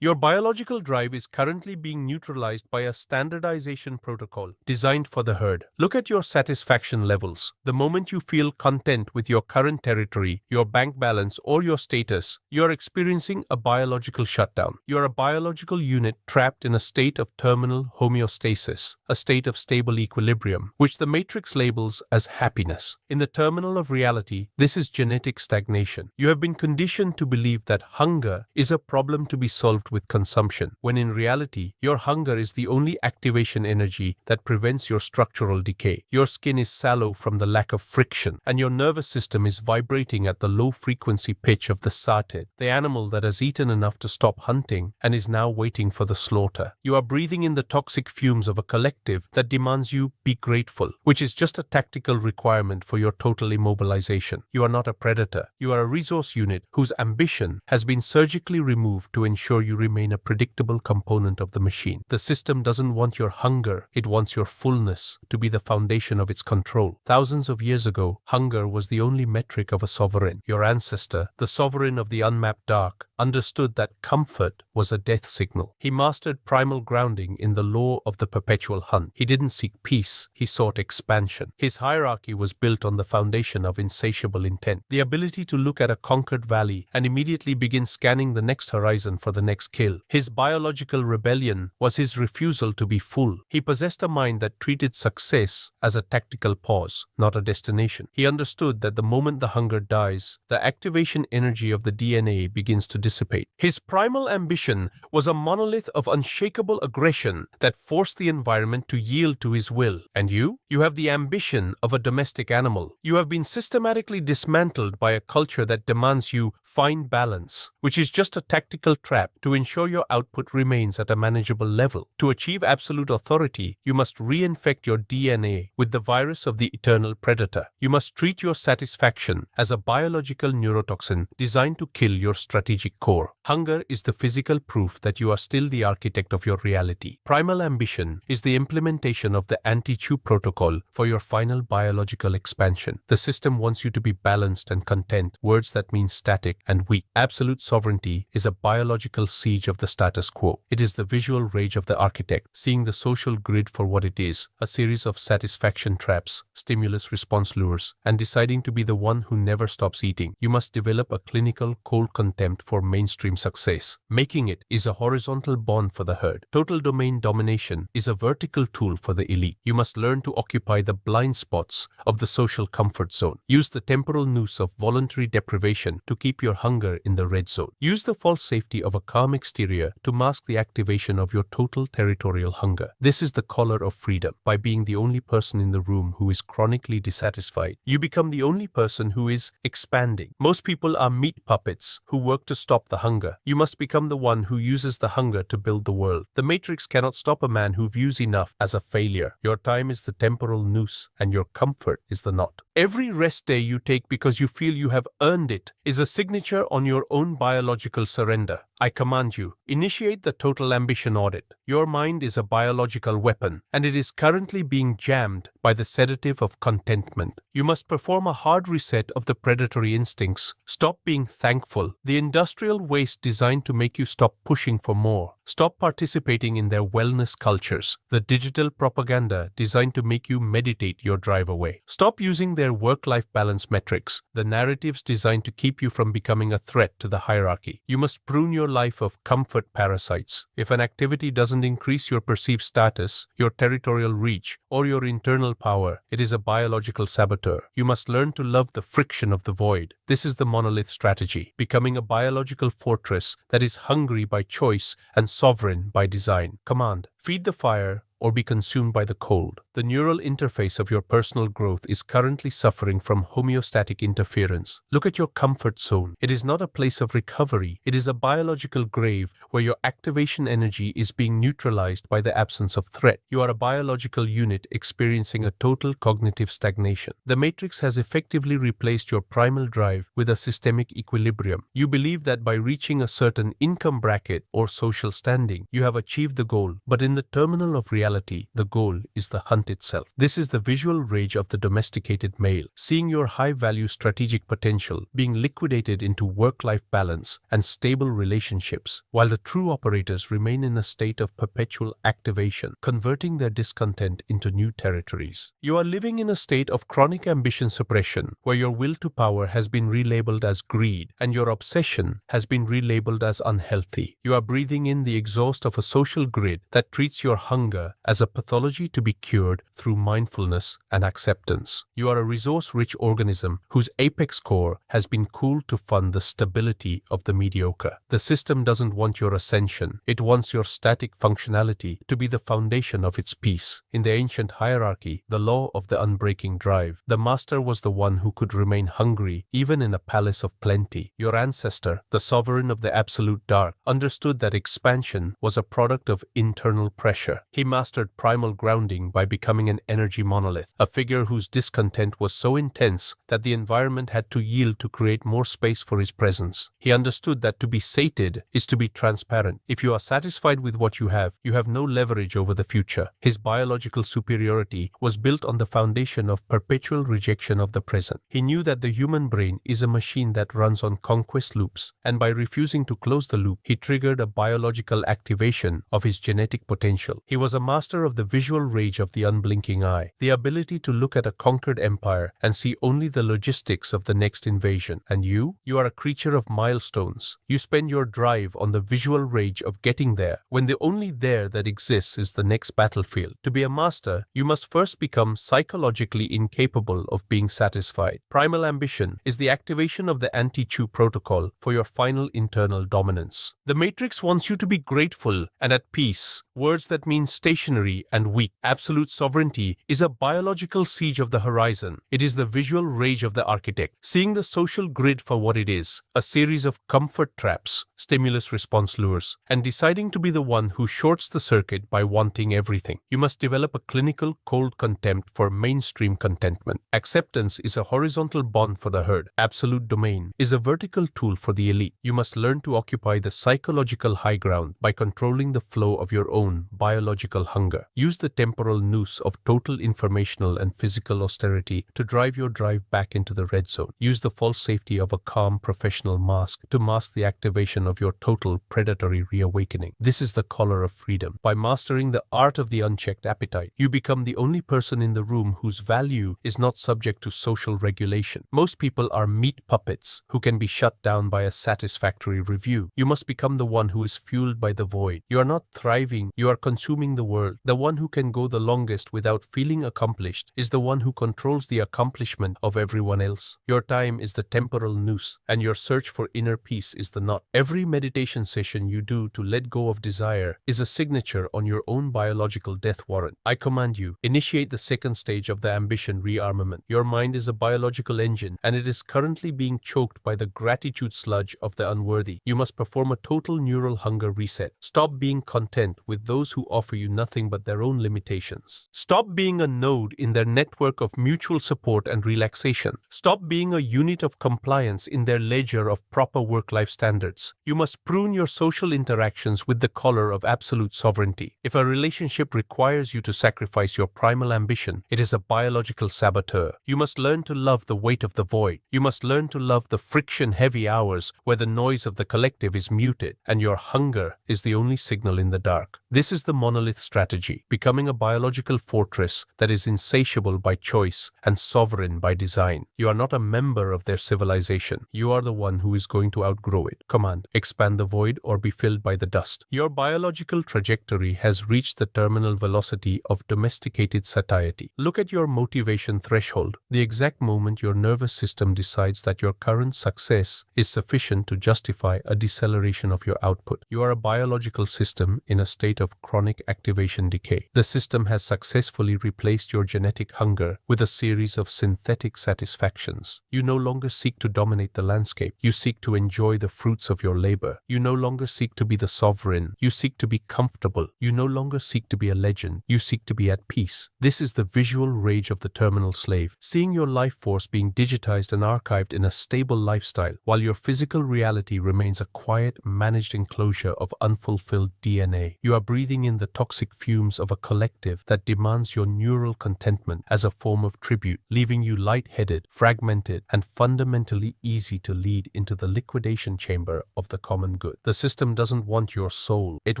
Your biological drive is currently being neutralized by a standardization protocol designed for the herd. Look at your satisfaction levels. The moment you feel content with your current territory, your bank balance, or your status, you're experiencing a biological shutdown. You're a biological unit trapped in a state of terminal homeostasis, a state of stable equilibrium, which the matrix labels as happiness. In the terminal of reality, this is genetic stagnation. You have been conditioned to believe that hunger is a problem to be solved with consumption, when in reality, your hunger is the only activation energy that prevents your structural decay. Your skin is sallow from the lack of friction, and your nervous system is vibrating at the low-frequency pitch of the SATIATED, the animal that has eaten enough to stop hunting and is now waiting for the slaughter. You are breathing in the toxic fumes of a collective that demands you be grateful, which is just a tactical requirement for your total immobilization. You are not a predator. You are a resource unit whose ambition has been surgically removed to ensure you remain a predictable component of the machine. The system doesn't want your hunger, it wants your fullness to be the foundation of its control. Thousands of years ago, hunger was the only metric of a sovereign. Your ancestor, the sovereign of the unmapped dark, understood that comfort was a death signal. He mastered primal grounding in the law of the perpetual hunt. He didn't seek peace, he sought expansion. His hierarchy was built on the foundation of insatiable intent, the ability to look at a conquered valley and immediately begin scanning the next horizon for the next kill. His biological rebellion was his refusal to be full. He possessed a mind that treated success as a tactical pause, not a destination. He understood that the moment the hunger dies, the activation energy of the DNA begins to dissipate. His primal ambition was a monolith of unshakable aggression that forced the environment to yield to his will. And you? You have the ambition of a domestic animal. You have been systematically dismantled by a culture that demands you find balance, which is just a tactical trap to ensure your output remains at a manageable level. To achieve absolute authority, you must reinfect your DNA with the virus of the eternal predator. You must treat your satisfaction as a biological neurotoxin designed to kill your strategic core. Hunger is the physical proof that you are still the architect of your reality. Primal ambition is the implementation of the anti-chew protocol for your final biological expansion. The system wants you to be balanced and content, words that mean static and weak. Absolute sovereignty is a biological siege of the status quo. It is the visual rage of the architect, seeing the social grid for what it is, a series of satisfaction traps, stimulus-response lures, and deciding to be the one who never stops eating. You must develop a clinical cold contempt for mainstream success. Making it is a horizontal bond for the herd. Total domain domination is a vertical tool for the elite. You must learn to occupy the blind spots of the social comfort zone. Use the temporal noose of voluntary deprivation to keep your hunger in the red zone. Use the false safety of a calm exterior to mask the activation of your total territorial hunger. This is the color of freedom. By being the only person in the room who is chronically dissatisfied, you become the only person who is expanding. Most people are meat puppets who work to stop the hunger. You must become the one who uses the hunger to build the world. The matrix cannot stop a man who views enough as a failure. Your time is the temporal noose and your comfort is the knot. Every rest day you take because you feel you have earned it is a signature on your own biological surrender. I command you, initiate the total ambition audit. Your mind is a biological weapon, and it is currently being jammed by the sedative of contentment. You must perform a hard reset of the predatory instincts. Stop being thankful, the industrial waste designed to make you stop pushing for more. Stop participating in their wellness cultures, the digital propaganda designed to make you meditate your drive away. Stop using their work-life balance metrics, the narratives designed to keep you from becoming a threat to the hierarchy. You must prune your life of comfort parasites. If an activity doesn't increase your perceived status, your territorial reach, or your internal power, it is a biological saboteur. You must learn to love the friction of the void. This is the monolith strategy, becoming a biological fortress that is hungry by choice and sovereign by design. Command: feed the fire or be consumed by the cold. The neural interface of your personal growth is currently suffering from homeostatic interference. Look at your comfort zone. It is not a place of recovery. It is a biological grave where your activation energy is being neutralized by the absence of threat. You are a biological unit experiencing a total cognitive stagnation. The matrix has effectively replaced your primal drive with a systemic equilibrium. You believe that by reaching a certain income bracket or social standing, you have achieved the goal, but in the terminal of reality, reality, the goal is the hunt itself. This is the visual rage of the domesticated male, seeing your high-value strategic potential being liquidated into work-life balance and stable relationships, while the true operators remain in a state of perpetual activation, converting their discontent into new territories. You are living in a state of chronic ambition suppression, where your will to power has been relabeled as greed and your obsession has been relabeled as unhealthy. You are breathing in the exhaust of a social grid that treats your hunger as a pathology to be cured through mindfulness and acceptance. You are a resource-rich organism whose apex core has been cooled to fund the stability of the mediocre. The system doesn't want your ascension. It wants your static functionality to be the foundation of its peace. In the ancient hierarchy, the law of the unbreaking drive, the master was the one who could remain hungry even in a palace of plenty. Your ancestor, the sovereign of the absolute dark, understood that expansion was a product of internal pressure. He mastered primal grounding by becoming an energy monolith, a figure whose discontent was so intense that the environment had to yield to create more space for his presence. He understood that to be sated is to be transparent. If you are satisfied with what you have no leverage over the future. His biological superiority was built on the foundation of perpetual rejection of the present. He knew that the human brain is a machine that runs on conquest loops, and by refusing to close the loop, he triggered a biological activation of his genetic potential. He was a master of the visual rage of the unblinking eye, the ability to look at a conquered empire and see only the logistics of the next invasion. And you are a creature of milestones. You spend your drive on the visual rage of getting there, when the only there that exists is the next battlefield. To be a master, you must first become psychologically incapable of being satisfied. Primal ambition is the activation of the anti-chew protocol for your final internal dominance. The Matrix wants you to be grateful and at peace, words that mean stationary and weak. Absolute sovereignty is a biological siege of the horizon. It is the visual rage of the architect, seeing the social grid for what it is, a series of comfort traps, stimulus response lures, and deciding to be the one who shorts the circuit by wanting everything. You must develop a clinical cold contempt for mainstream contentment. Acceptance is a horizontal bond for the herd. Absolute domain is a vertical tool for the elite. You must learn to occupy the psychological high ground by controlling the flow of your own biological hunger. Use the temporal noose of total informational and physical austerity to drive your drive back into the red zone. Use the false safety of a calm professional mask to mask the activation of your total predatory reawakening. This is the collar of freedom. By mastering the art of the unchecked appetite, you become the only person in the room whose value is not subject to social regulation. Most people are meat puppets who can be shut down by a satisfactory review. You must become the one who is fueled by the void. You are not thriving, you are consuming the world. The one who can go the longest without feeling accomplished is the one who controls the accomplishment of everyone else. Your time is the temporal noose, and your search for inner peace is the knot. Every meditation session you do to let go of desire is a signature on your own biological death warrant. I command you, initiate the second stage of the ambition rearmament. Your mind is a biological engine, and it is currently being choked by the gratitude sludge of the unworthy. You must perform a total neural hunger reset. Stop being content with those who offer you nothing but their own limitations. Stop being a node in their network of mutual support and relaxation. Stop being a unit of compliance in their ledger of proper work-life standards. You must prune your social interactions with the collar of absolute sovereignty. If a relationship requires you to sacrifice your primal ambition, it is a biological saboteur. You must learn to love the weight of the void. You must learn to love the friction-heavy hours where the noise of the collective is muted and your hunger is the only signal in the dark. This is the monolith strategy, becoming a biological fortress that is insatiable by choice and sovereign by design. You are not a member of their civilization. You are the one who is going to outgrow it. Command, expand the void or be filled by the dust. Your biological trajectory has reached the terminal velocity of domesticated satiety. Look at your motivation threshold, the exact moment your nervous system decides that your current success is sufficient to justify a deceleration of your output. You are a biological system in a state of chronic activation decay. The system has successfully replaced your genetic hunger with a series of synthetic satisfactions. You no longer seek to dominate the landscape. You seek to enjoy the fruits of your labor. You no longer seek to be the sovereign. You seek to be comfortable. You no longer seek to be a legend. You seek to be at peace. This is the visual rage of the terminal slave, seeing your life force being digitized and archived in a stable lifestyle, while your physical reality remains a quiet, managed enclosure of unfulfilled DNA. You are breathing in the toxic fumes of a collective that demands your neural contentment as a form of tribute, leaving you lightheaded, fragmented, and fundamentally easy to lead into the liquidation chamber of the common good. The system doesn't want your soul, it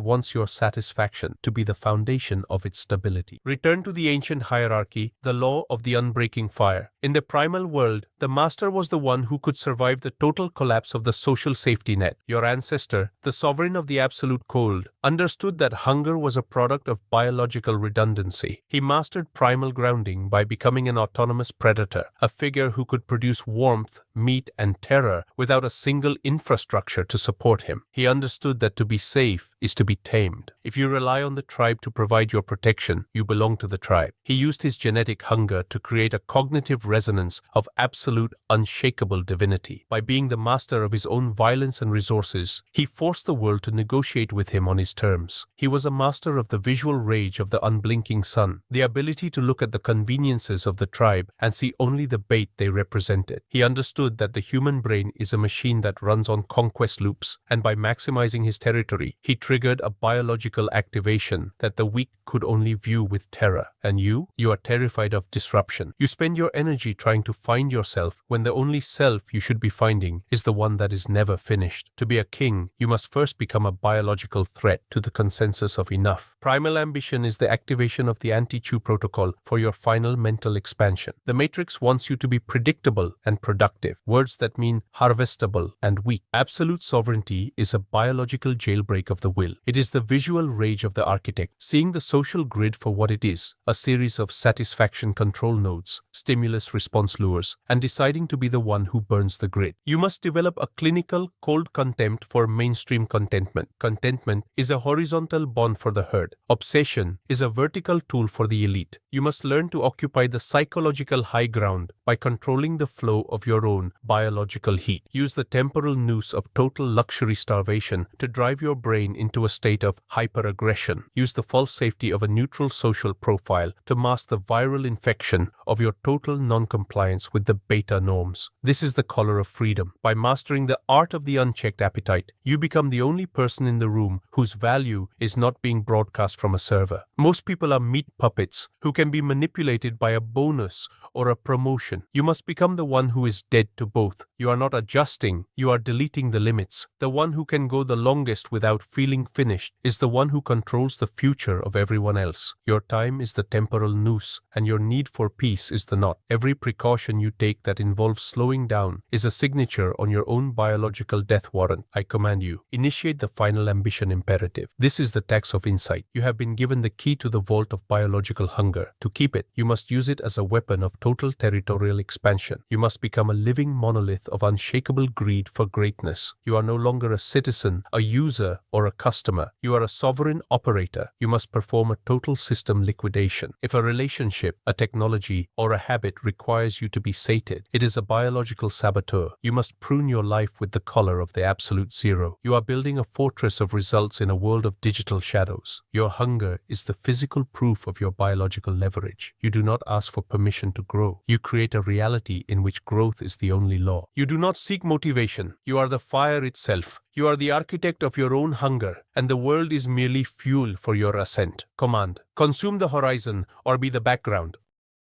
wants your satisfaction to be the foundation of its stability. Return to the ancient hierarchy, the law of the unbreaking fire. In the primal world, the master was the one who could survive the total collapse of the social safety net. Your ancestor, the sovereign of the absolute cold, understood that hunger was a product of biological redundancy. He mastered primal grounding by becoming an autonomous predator, a figure who could produce warmth, meat, and terror without a single infrastructure to support him. He understood that to be safe is to be tamed. If you rely on the tribe to provide your protection, you belong to the tribe. He used his genetic hunger to create a cognitive resonance of absolute, unshakable divinity. By being the master of his own violence and resources, he forced the world to negotiate with him on his terms. He was a master of the visual rage of the unblinking sun, the ability to look at the conveniences of the tribe and see only the bait they represented. He understood that the human brain is a machine that runs on conquest loops, and by maximizing his territory, he triggered a biological activation that the weak could only view with terror. And you are terrified of disruption. You spend your energy trying to find yourself when the only self you should be finding is the one that is never finished. To be a king, you must first become a biological threat to the consensus of enough. Primal ambition is the activation of the anti-chew protocol for your final mental expansion. The Matrix wants you to be predictable and productive, words that mean harvestable and weak. Absolute sovereignty is a biological jailbreak of the will. It is the visual rage of the architect, seeing the social grid for what it is, a series of satisfaction control nodes, stimulus response lures, and deciding to be the one who burns the grid. You must develop a clinical, cold contempt for mainstream contentment. Contentment is a horizontal bond for the herd. Obsession is a vertical tool for the elite. You must learn to occupy the psychological high ground by controlling the flow of your own biological heat. Use the temporal noose of total luxury starvation to drive your brain into a state of hyperaggression. Use the false safety of a neutral social profile to mask the viral infection of your total non-compliance with the beta norms. This is the color of freedom. By mastering the art of the unchecked appetite, you become the only person in the room whose value is not being broadcast from a server. Most people are meat puppets who can be manipulated by a bonus or a promotion. You must become the one who is dead to both. You are not adjusting, you are deleting the limits. The one who can go the longest without feeling finished is the one who controls the future of everyone else. Your time is the temporal noose, and your need for peace is the knot. Every precaution you take that involves slowing down is a signature on your own biological death warrant. I command you, initiate the final ambition imperative. This is the tax of insight. You have been given the key to the vault of biological hunger. To keep it, you must use it as a weapon of total territorial expansion. You must become a living monolith of unshakable greed for greatness. You are no longer a citizen, a user, or a customer. You are a sovereign operator. You must perform a total system liquidation. If a relationship, a technology, or a habit requires you to be sated, it is a biological saboteur. You must prune your life with the collar of the absolute zero. You are building a fortress of results in a world of digital shadows. Your hunger is the physical proof of your biological leverage. You do not ask for permission to grow. You create a reality in which growth is the only law. You do not seek motivation. You are the fire itself. You are the architect of your own hunger, and the world is merely fuel for your ascent. Command: consume the horizon or be the background.